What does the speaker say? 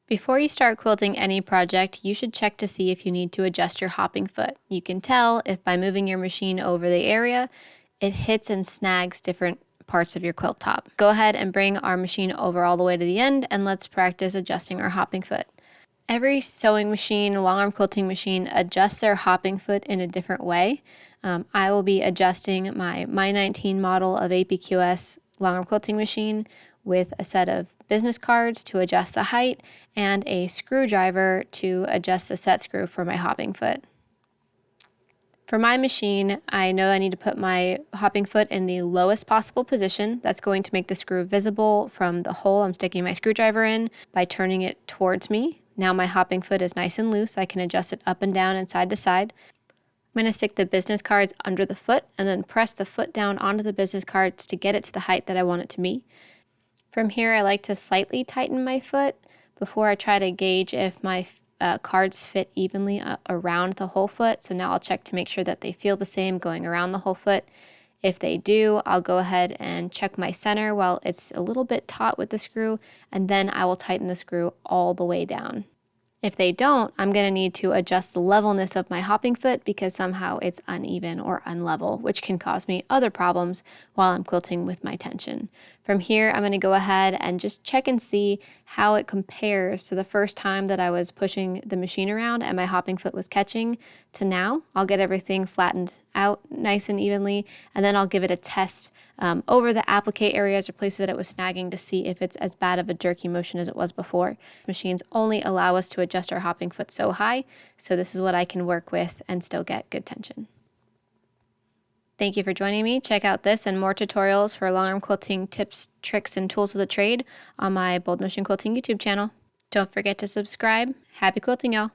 Before you start quilting any project, you should check to see if you need to adjust your hopping foot. You can tell if by moving your machine over the area, it hits and snags different parts of your quilt top. Go ahead and bring our machine over all the way to the end, and let's practice adjusting our hopping foot. Every sewing machine, long arm quilting machine adjusts their hopping foot in a different way. I will be adjusting my 19 model of APQS long arm quilting machine with a set of business cards to adjust the height and a screwdriver to adjust the set screw for my hopping foot. For my machine, I know I need to put my hopping foot in the lowest possible position. That's going to make the screw visible from the hole I'm sticking my screwdriver in by turning it towards me. Now my hopping foot is nice and loose. I can adjust it up and down and side to side. I'm going to stick the business cards under the foot and then press the foot down onto the business cards to get it to the height that I want it to be. From here, I like to slightly tighten my foot before I try to gauge if my cards fit evenly around the whole foot. So now I'll check to make sure that they feel the same going around the whole foot. If they do, I'll go ahead and check my center while it's a little bit taut with the screw, and then I will tighten the screw all the way down. If they don't, I'm going to need to adjust the levelness of my hopping foot because somehow it's uneven or unlevel, which can cause me other problems while I'm quilting with my tension. From here, I'm going to go ahead and just check and see how it compares to the first time that I was pushing the machine around and my hopping foot was catching to now. I'll get everything flattened out nice and evenly, and then I'll give it a test over the applique areas or places that it was snagging to see if it's as bad of a jerky motion as it was before. Machines only allow us to adjust our hopping foot so high, so this is what I can work with and still get good tension. Thank you for joining me. Check out this and more tutorials for long arm quilting tips, tricks, and tools of the trade on my Bold Motion Quilting YouTube channel. Don't forget to subscribe. Happy quilting, y'all!